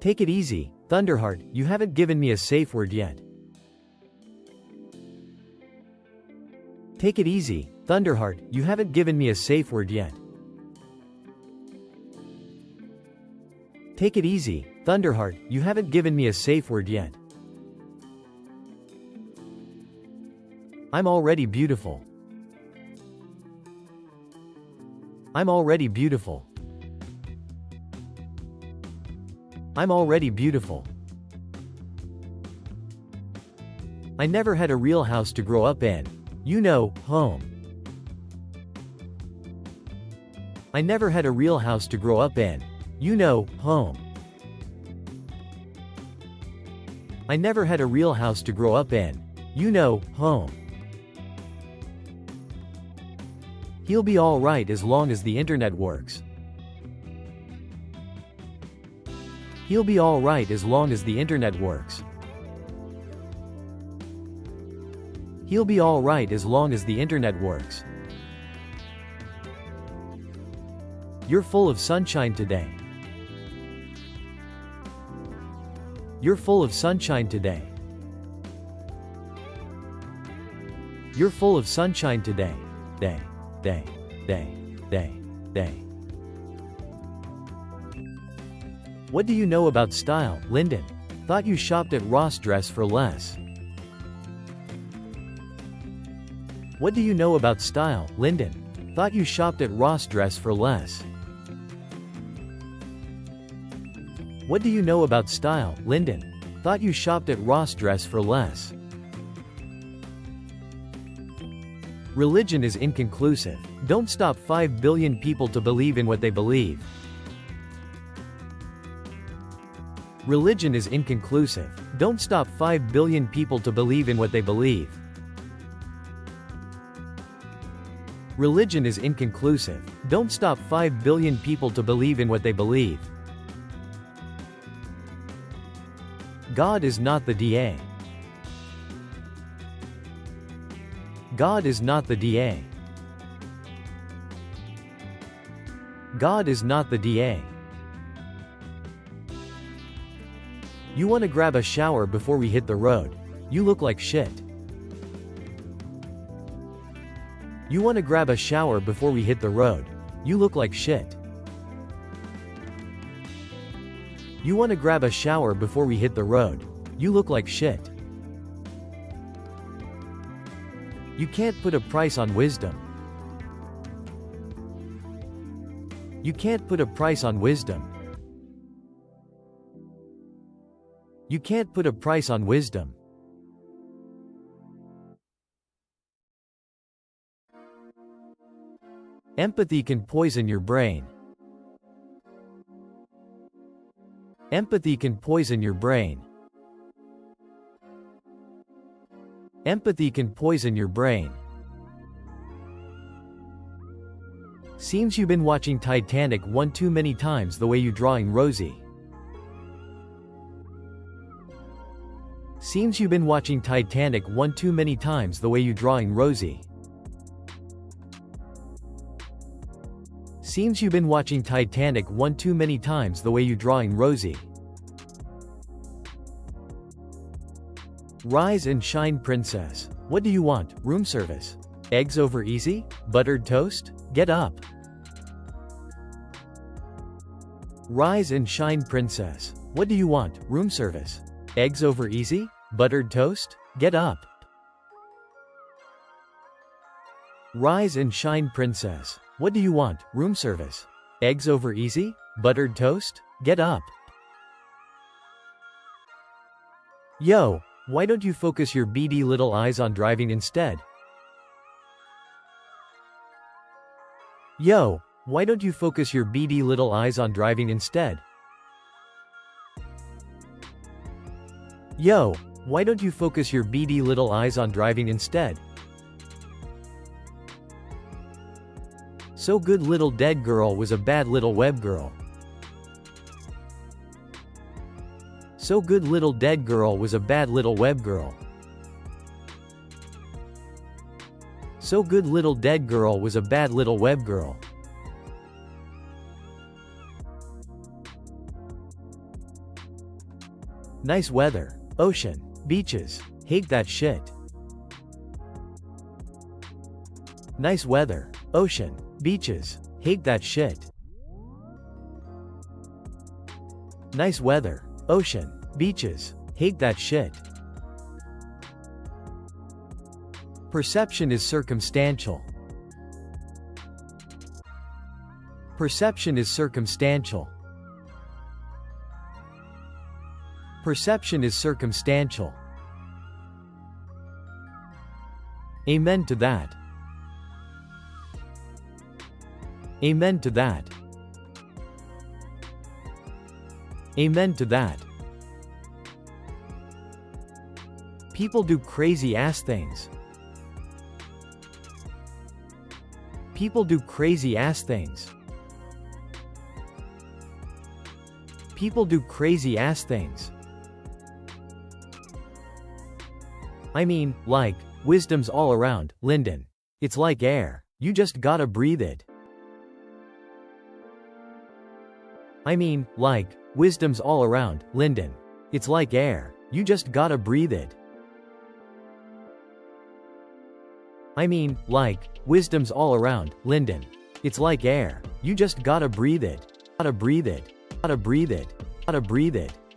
Take it easy, Thunderheart, you haven't given me a safe word yet. Take it easy, Thunderheart, you haven't given me a safe word yet. Take it easy, Thunderheart, you haven't given me a safe word yet. I'm already beautiful. I'm already beautiful. I'm already beautiful. I never had a real house to grow up in. You know, home. I never had a real house to grow up in. You know, home. I never had a real house to grow up in. You know, home. He'll be all right as long as the internet works. He'll be all right as long as the internet works. He'll be all right as long as the internet works. You're full of sunshine today. You're full of sunshine today. You're full of sunshine today. Day. What do you know about style, Lyndon? Thought you shopped at Ross Dress for less. What do you know about style, Lyndon? Thought you shopped at Ross Dress for less. What do you know about style, Lyndon? Thought you shopped at Ross Dress for less. Religion is inconclusive. Don't stop 5 billion people to believe in what they believe. Religion is inconclusive. Don't stop 5 billion people to believe in what they believe. Religion is inconclusive. Don't stop 5 billion people to believe in what they believe. God is not the DA. God is not the DA. God is not the DA. You want to grab a shower before we hit the road. You look like shit. You want to grab a shower before we hit the road. You look like shit. You want to grab a shower before we hit the road. You look like shit. You can't put a price on wisdom. You can't put a price on wisdom. You can't put a price on wisdom. Empathy can poison your brain. Empathy can poison your brain. Empathy can poison your brain. Seems you've been watching Titanic one too many times the way you drawing Rosie. Seems you've been watching Titanic one too many times the way you drawing Rosie. Seems you've been watching Titanic one too many times the way you drawing Rosie. Rise and shine, princess. What do you want? Room service? Eggs over easy? Buttered toast? Get up. Rise and shine, princess. What do you want? Room service? Eggs over easy? Buttered toast? Get up. Rise and shine, princess. What do you want? Room service? Eggs over easy? Buttered toast? Get up. Yo, why don't you focus your beady little eyes on driving instead? Yo, why don't you focus your beady little eyes on driving instead? Yo, why don't you focus your beady little eyes on driving instead? So good little dead girl was a bad little web girl. So good little dead girl was a bad little web girl. So good little dead girl was a bad little web girl. Nice weather. Ocean. Beaches. Hate that shit. Nice weather. Ocean. Beaches. Hate that shit. Nice weather. Ocean. Beaches. Hate that shit. Perception is circumstantial. Perception is circumstantial. Perception is circumstantial. Amen to that. Amen to that. Amen to that. People do crazy ass things. People do crazy ass things. People do crazy ass things. I mean, like, wisdom's all around, Lyndon. It's like air. You just gotta breathe it. I mean, like, wisdom's all around, Lyndon. It's like air. You just gotta breathe it. I mean, like, wisdom's all around, Lyndon. It's like air. You just gotta breathe it. Gotta breathe it. Gotta breathe it. Gotta breathe it.